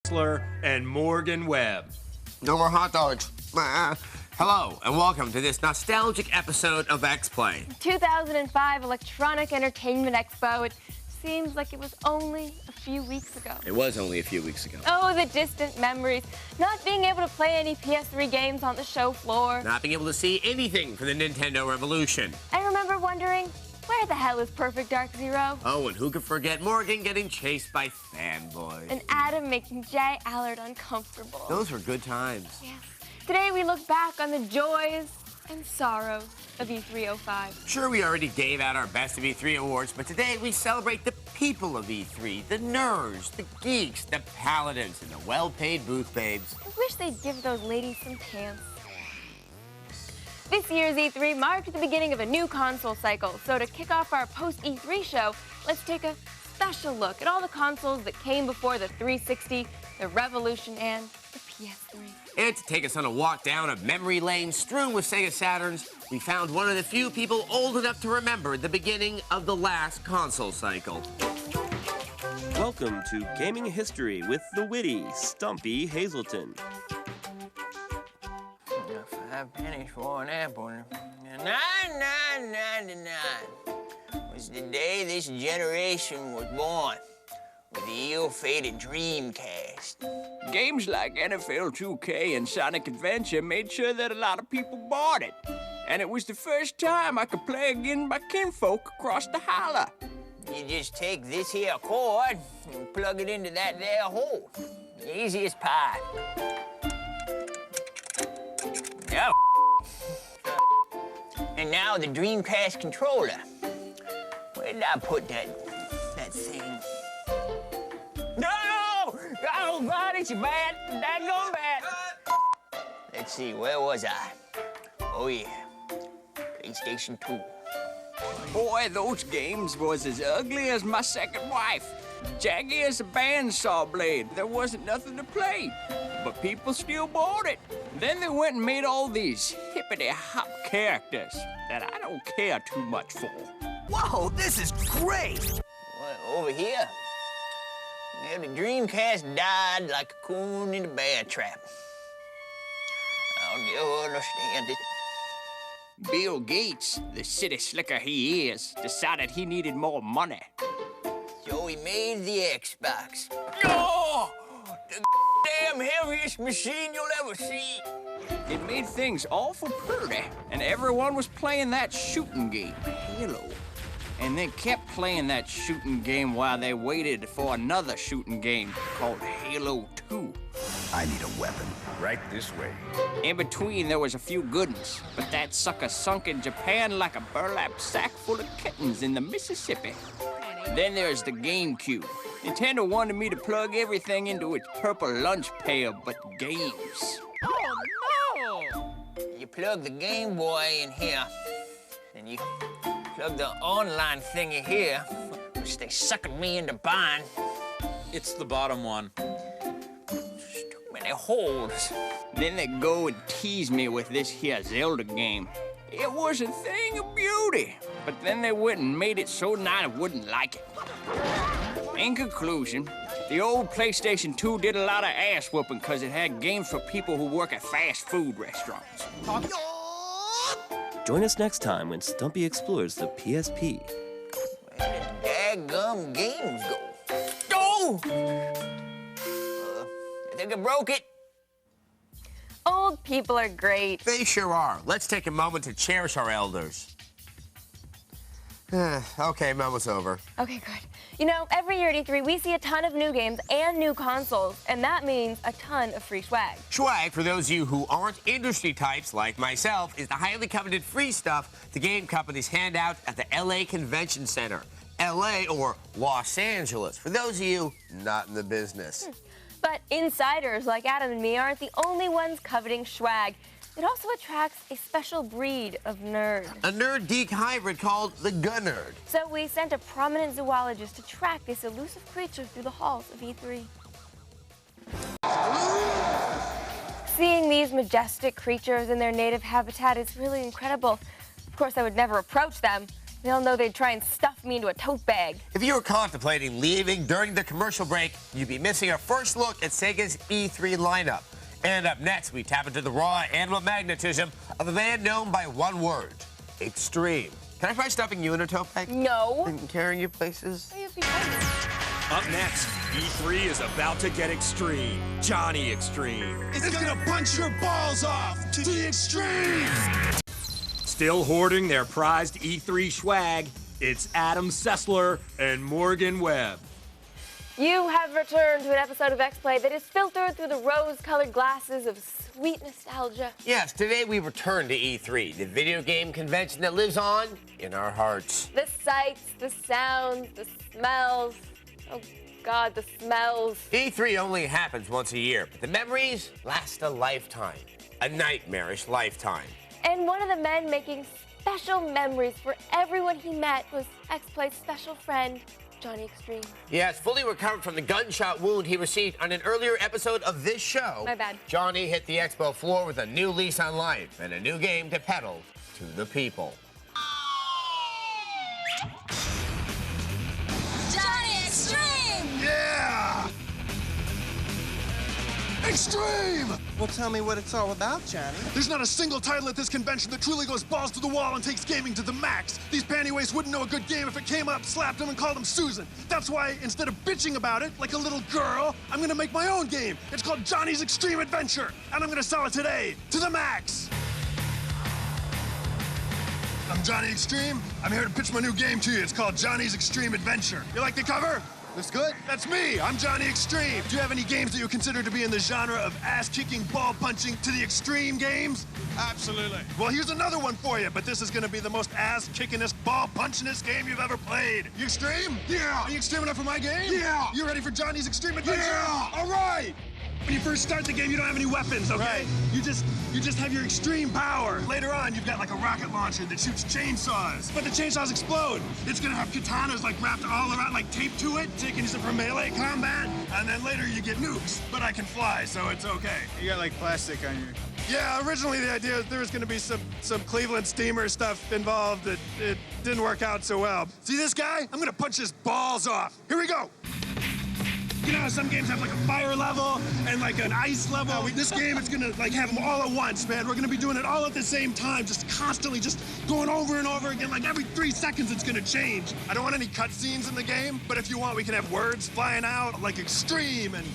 Wexler and Morgan Webb. No more hot dogs. Hello, and welcome to this nostalgic episode of X-Play. 2005 Electronic Entertainment Expo. It seems like it was only a few weeks ago. It was only a few weeks ago. Oh, the distant memories. Not being able to play any PS3 games on the show floor. Not being able to see anything for the Nintendo Revolution. I remember wondering, where the hell is Perfect Dark Zero? Oh, and who could forget Morgan getting chased by fanboys? And Adam making Jay Allard uncomfortable. Those were good times. Yes. Today we look back on the joys and sorrows of E305. Sure, we already gave out our Best of E3 awards, but today we celebrate the people of E3, the nerds, the geeks, the paladins, and the well-paid booth babes. I wish they'd give those ladies some pants. This year's E3 marked the beginning of a new console cycle, so to kick off our post-E3 show, let's take a special look at all the consoles that came before the 360, the Revolution, and the PS3. And to take us on a walk down a memory lane strewn with Sega Saturns, we found one of the few people old enough to remember the beginning of the last console cycle. Welcome to Gaming History with the witty Stumpy Hazelton. 5 pennies for an apple. 9.99 was the day this generation was born, with the ill-fated Dreamcast. Games like NFL 2K and Sonic Adventure made sure that a lot of people bought it. And it was the first time I could play against my kinfolk across the holler. You just take this here cord and plug it into that there hole. Easy as pie. Oh. And now the Dreamcast controller. Where did I put that thing? No! Oh, God, it's bad. Daggone bad. Let's see, where was I? Oh, yeah. PlayStation 2. Boy, those games was as ugly as my second wife. Jaggy as a bandsaw blade. There wasn't nothing to play. But people still bought it. Then they went and made all these hippity-hop characters that I don't care too much for. Whoa, this is great! What, over here? Yeah, the Dreamcast died like a coon in a bear trap. I'll never understand it. Bill Gates, the city slicker he is, decided he needed more money. So he made the Xbox. Oh! The damn heaviest machine you'll ever see. It made things awful pretty, and everyone was playing that shooting game, Halo. And they kept playing that shooting game while they waited for another shooting game called Halo 2. I need a weapon. Right this way. In between, there was a few good ones, but that sucker sunk in Japan like a burlap sack full of kittens in the Mississippi. Then there's the GameCube. Nintendo wanted me to plug everything into its purple lunch pail but games. Oh, no! You plug the Game Boy in here, and you plug the online thingy here, which they suckered me into buying. It's the bottom one. Too many holes. Then they go and tease me with this here Zelda game. It was a thing of beauty, but then they went and made it so I wouldn't like it. In conclusion, the old PlayStation 2 did a lot of ass whooping because it had games for people who work at fast food restaurants. Join us next time when Stumpy explores the PSP. Where did daggum games go? Oh! I think I broke it. Old people are great. They sure are. Let's take a moment to cherish our elders. Okay, moment's over. Okay, good. You know, every year at E3, we see a ton of new games and new consoles, and that means a ton of free swag. Swag, for those of you who aren't industry types like myself, is the highly coveted free stuff the game companies hand out at the LA Convention Center. LA or Los Angeles, for those of you not in the business. But insiders like Adam and me aren't the only ones coveting swag. It also attracts a special breed of nerd. A nerd-geek hybrid called the Gunnerd. So we sent a prominent zoologist to track this elusive creature through the halls of E3. Seeing these majestic creatures in their native habitat is really incredible. Of course, I would never approach them, We all know they'd try and stuff me into a tote bag. If you were contemplating leaving during the commercial break, you'd be missing our first look at Sega's E3 lineup. And up next, we tap into the raw animal magnetism of a man known by one word: extreme. Can I try stuffing you in a tote bag? No. And carrying you places? Up next, E3 is about to get extreme. Johnny Extreme. It's gonna punch your balls off to the extreme! Still hoarding their prized E3 swag, it's Adam Sessler and Morgan Webb. You have returned to an episode of X-Play that is filtered through the rose-colored glasses of sweet nostalgia. Yes, today we return to E3, the video game convention that lives on in our hearts. The sights, the sounds, the smells. Oh, God, the smells. E3 only happens once a year, but the memories last a lifetime. A nightmarish lifetime. And one of the men making special memories for everyone he met was X-Play's special friend, Johnny Extreme. Yes, fully recovered from the gunshot wound he received on an earlier episode of this show. My bad. Johnny hit the expo floor with a new lease on life and a new game to peddle to the people. Johnny Extreme! Yeah! Extreme! Well, tell me what it's all about, Johnny. There's not a single title at this convention that truly goes balls to the wall and takes gaming to the max. These pantyweights wouldn't know a good game if it came up, slapped them, and called them Susan. That's why, instead of bitching about it like a little girl, I'm gonna make my own game. It's called Johnny's Extreme Adventure, and I'm gonna sell it today to the max. I'm Johnny Extreme. I'm here to pitch my new game to you. It's called Johnny's Extreme Adventure. You like the cover? Looks good. That's me. I'm Johnny Extreme. Do you have any games that you consider to be in the genre of ass-kicking, ball-punching to the extreme games? Absolutely. Well, here's another one for you, but this is going to be the most ass-kickingest, ball-punchingest game you've ever played. You extreme? Yeah. Are you extreme enough for my game? Yeah. You ready for Johnny's Extreme Adventure? Yeah. All right. When you first start the game, you don't have any weapons, okay? Right. You just have your extreme power. Later on, you've got like a rocket launcher that shoots chainsaws. But the chainsaws explode. It's gonna have katanas like wrapped all around, like taped to it, so you can use it for melee combat. And then later you get nukes, but I can fly, so it's okay. You got like plastic on your... Yeah, originally the idea was there was gonna be some Cleveland steamer stuff involved. It didn't work out so well. See this guy? I'm gonna punch his balls off. Here we go. You know how some games have like a fire level and like an ice level? This game, it's gonna like have them all at once, man. We're gonna be doing it all at the same time, just constantly, just going over and over again. Like every 3 seconds, it's gonna change. I don't want any cutscenes in the game, but if you want, we can have words flying out, like extreme and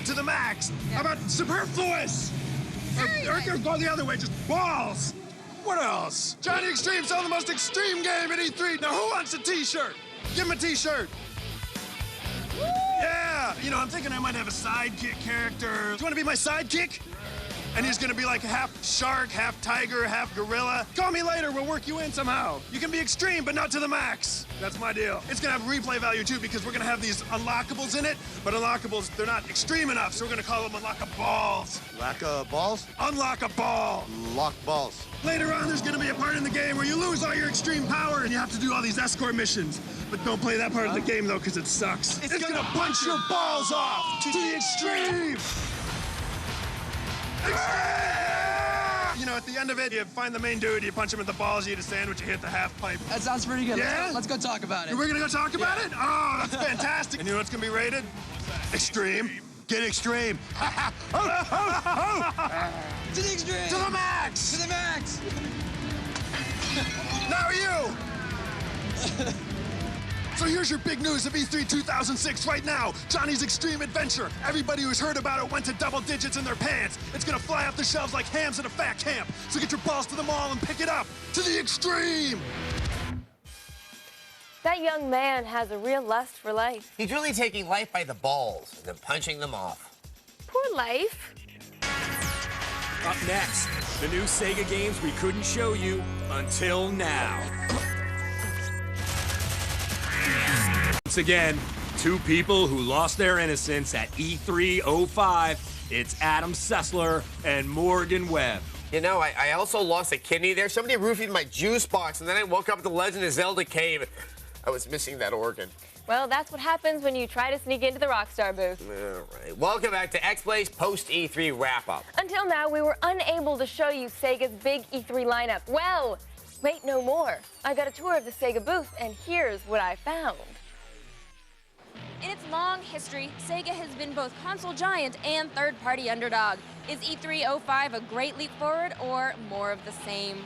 to the max. Yeah. How about superfluous? Or go the other way, just balls. What else? Johnny Extreme, sell the most extreme game at E3. Now who wants a t-shirt? Give him a t-shirt. Yeah, you know, I'm thinking I might have a sidekick character. Do you want to be my sidekick? And he's gonna be like half shark, half tiger, half gorilla. Call me later, we'll work you in somehow. You can be extreme, but not to the max. That's my deal. It's gonna have replay value too, because we're gonna have these unlockables in it, but unlockables, they're not extreme enough, so we're gonna call them unlockaballs. balls? Unlock a ball. Lock balls. Later on, there's gonna be a part in the game where you lose all your extreme power and you have to do all these escort missions. But don't play that part of the game, though, because it sucks. It's gonna punch your balls off to the extreme! You know, at the end of it, you find the main dude, you punch him in the balls, you eat a sandwich, you hit the half pipe. That sounds pretty good. Yeah? Let's go talk about it. We're gonna go talk about it? Oh, that's fantastic. And you know what's gonna be rated? Extreme. Get extreme. To the extreme. To the max. To the max. Now you. So here's your big news of E3 2006 right now. Johnny's Extreme Adventure. Everybody who's heard about it went to double digits in their pants. It's gonna fly off the shelves like hams at a fat camp. So get your balls to the mall and pick it up. To the extreme. That young man has a real lust for life. He's really taking life by the balls and then punching them off. Poor life. Up next, the new Sega games we couldn't show you until now. Once again, 2 people who lost their innocence at E3 05. It's Adam Sessler and Morgan Webb. You know, I also lost a kidney there. Somebody roofied my juice box, and then I woke up at the Legend of Zelda cave. I was missing that organ. Well, that's what happens when you try to sneak into the Rockstar booth. All right. Welcome back to X-Play's post-E3 wrap-up. Until now, we were unable to show you Sega's big E3 lineup. Well, Wait, no more. I got a tour of the Sega booth, and here's what I found. In its long history, Sega has been both console giant and third-party underdog. Is E305 a great leap forward, or more of the same?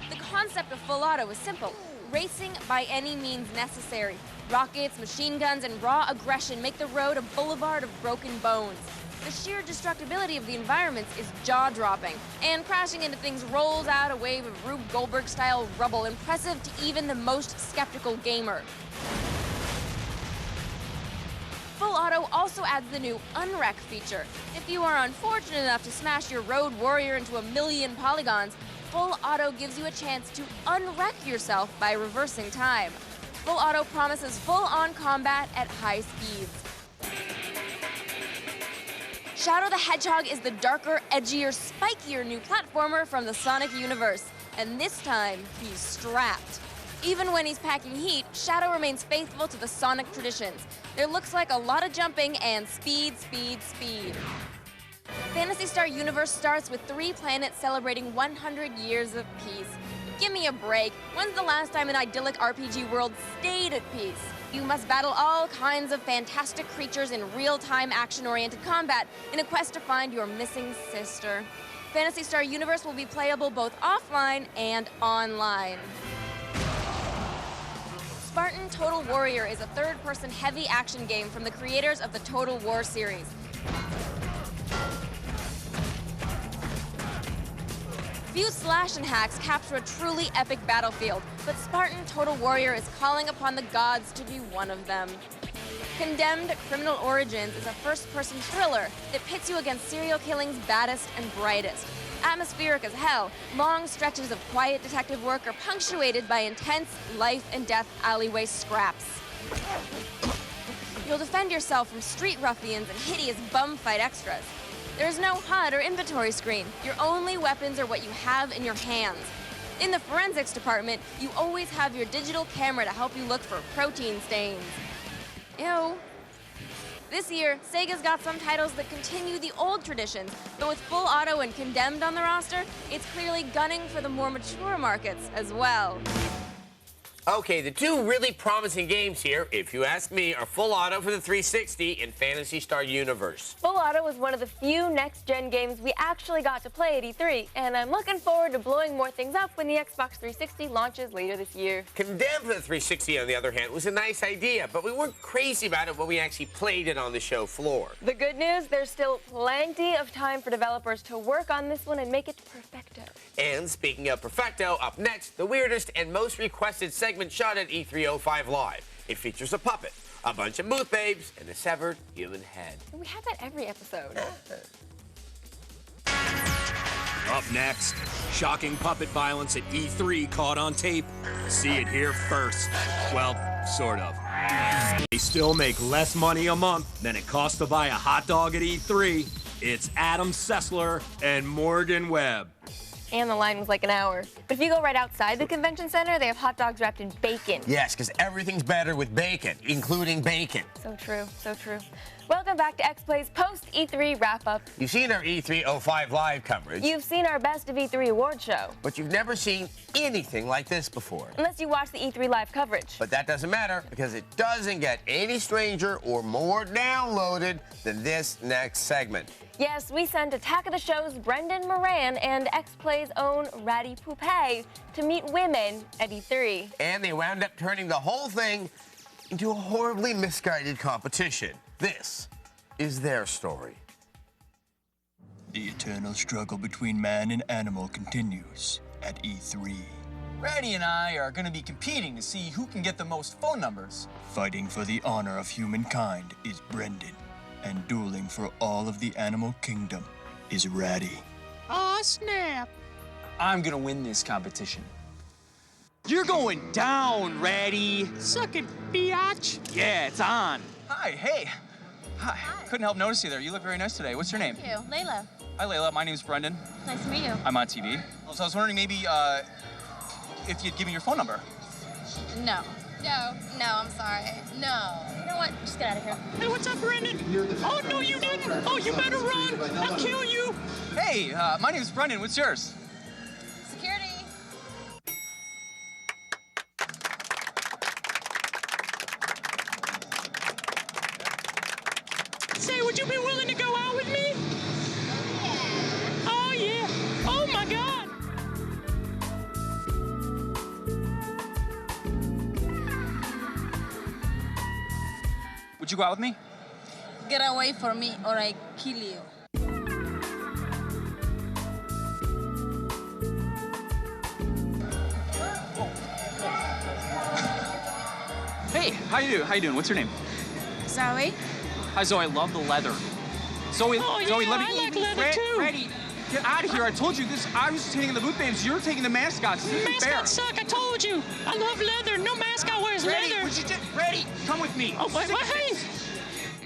The concept of full auto is simple. Racing by any means necessary. Rockets, machine guns, and raw aggression make the road a boulevard of broken bones. The sheer destructibility of the environments is jaw-dropping, and crashing into things rolls out a wave of Rube Goldberg-style rubble, impressive to even the most skeptical gamer. Full Auto also adds the new Unwreck feature. If you are unfortunate enough to smash your Road Warrior into 1,000,000 polygons, Full Auto gives you a chance to unwreck yourself by reversing time. Full Auto promises full-on combat at high speeds. Shadow the Hedgehog is the darker, edgier, spikier new platformer from the Sonic universe, and this time, he's strapped. Even when he's packing heat, Shadow remains faithful to the Sonic traditions. There looks like a lot of jumping and speed, speed, speed. Phantasy Star Universe starts with 3 planets celebrating 100 years of peace. Give me a break. When's the last time an idyllic RPG world stayed at peace? You must battle all kinds of fantastic creatures in real-time action-oriented combat in a quest to find your missing sister. Phantasy Star Universe will be playable both offline and online. Spartan Total Warrior is a third-person heavy action game from the creators of the Total War series. Few slash and hacks capture a truly epic battlefield, but Spartan Total Warrior is calling upon the gods to be one of them. Condemned Criminal Origins is a first-person thriller that pits you against serial killing's baddest and brightest. Atmospheric as hell, long stretches of quiet detective work are punctuated by intense life-and-death alleyway scraps. You'll defend yourself from street ruffians and hideous bum fight extras. There's no HUD or inventory screen. Your only weapons are what you have in your hands. In the forensics department, you always have your digital camera to help you look for protein stains. Ew. This year, Sega's got some titles that continue the old traditions, but with Full Auto and Condemned on the roster, it's clearly gunning for the more mature markets as well. Okay, the 2 really promising games here, if you ask me, are Full Auto for the 360 and Phantasy Star Universe. Full Auto was one of the few next-gen games we actually got to play at E3, and I'm looking forward to blowing more things up when the Xbox 360 launches later this year. Condemned for the 360, on the other hand, was a nice idea, but we weren't crazy about it when we actually played it on the show floor. The good news, there's still plenty of time for developers to work on this one and make it perfecto. And speaking of perfecto, up next, the weirdest and most requested segment shot at E305 Live. It features a puppet, a bunch of booth babes, and a severed human head. We have that every episode. Up next, shocking puppet violence at E3 caught on tape. See it here first. Well, sort of. They still make less money a month than it costs to buy a hot dog at E3. It's Adam Sessler and Morgan Webb. And the line was like an hour. But if you go right outside the convention center, they have hot dogs wrapped in bacon. Yes, because everything's better with bacon, including bacon. So true, so true. Welcome back to XPlay's post-E3 wrap-up. You've seen our E305 Live coverage. You've seen our Best of E3 award show. But you've never seen anything like this before. Unless you watch the E3 Live coverage. But that doesn't matter, because it doesn't get any stranger or more downloaded than this next segment. Yes, we sent Attack of the Show's Brendan Moran and XPlay's own Ratty Poupée to meet women at E3. And they wound up turning the whole thing into a horribly misguided competition. This is their story. The eternal struggle between man and animal continues at E3. Ratty and I are going to be competing to see who can get the most phone numbers. Fighting for the honor of humankind is Brendan, and dueling for all of the animal kingdom is Ratty. Aw, snap. I'm going to win this competition. You're going down, Ratty. Suck it, biatch. Yeah, it's on. Hi, hey. Hi. Couldn't help notice you there. You look very nice today. What's your name? Thank you. Layla. Hi, Layla. My name's Brendan. Nice to meet you. I'm on TV. So I was wondering maybe if you'd give me your phone number. No. No, I'm sorry. No. You know what? Just get out of here. Hey, what's up, Brendan? Oh, no, you didn't. Oh, you better run. I'll kill you. Hey, my name's Brendan. What's yours? Security. Say, would you be willing to go out with me? Oh, yeah. Oh, my God. Would you go out with me? Get away from me or I kill you. Hey, how you doing? How you doing? What's your name? Zoe? Hi, Zoe. I love the leather. Zoe, Zoe, let me. I like leather too. Ready? Get out of here! I told you this. I was taking the boot babes. You're taking the mascots. This isn't fair. Mascots suck. I told you. I love leather. No mascot wears leather. Would you Ready? Come with me. Oh, wait, hey.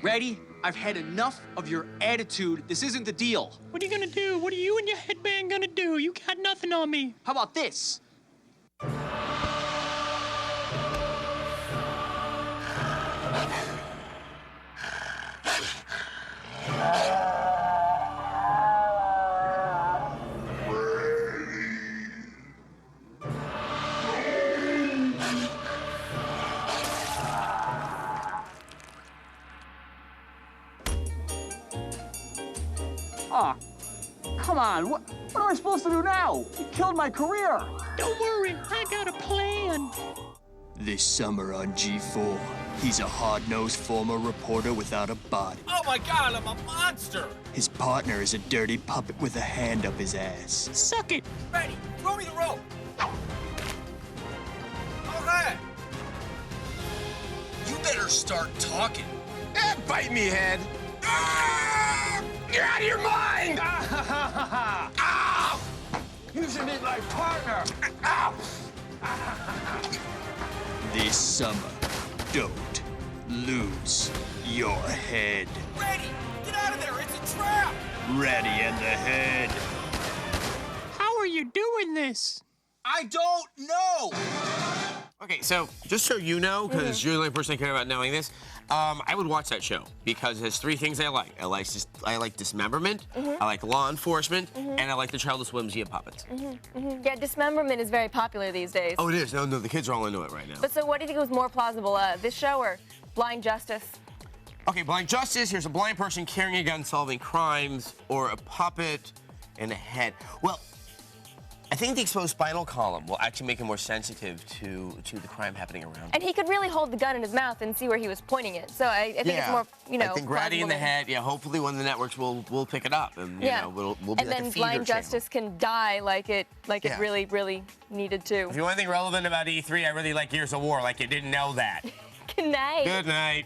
Ready? I've had enough of your attitude. This isn't the deal. What are you gonna do? What are you and your headband gonna do? You got nothing on me. How about this? Ah, come on. What am I supposed to do now? You killed my career. Don't worry. I got a plan. This summer on G4, he's a hard-nosed former reporter without a body. Oh my God, I'm a monster! His partner is a dirty puppet with a hand up his ass. Suck it. Ready, throw me the rope. Okay. You better start talking. Bite me, head. Ah! You're out of your mind! Ow! You should meet my partner. Ow! This summer, don't lose your head. Ready, get out of there, it's a trap! Ready and the head. How are you doing this? I don't know! Okay, so just so you know, because you're the only person I care about knowing this, I would watch that show because there's three things I like. I like dismemberment, I like law enforcement, and I like the childless whimsy of puppets. Yeah, dismemberment is very popular these days. Oh, it is? No, the kids are all into it right now. But so what do you think was more plausible, this show or Blind Justice? Okay, blind justice, here's a blind person carrying a gun solving crimes, or a puppet and a head. Well, I think the exposed spinal column will actually make him more sensitive to the crime happening around him. And he could really hold the gun in his mouth and see where he was pointing it. So I think it's more, I think Ratty in the head, hopefully one of the networks will pick it up. And, you know, we'll be and like then a feeder Blind Justice can die like it really, really needed to. If you want anything relevant about E3, I really like Gears of War, like you didn't know that. Good night. Good night.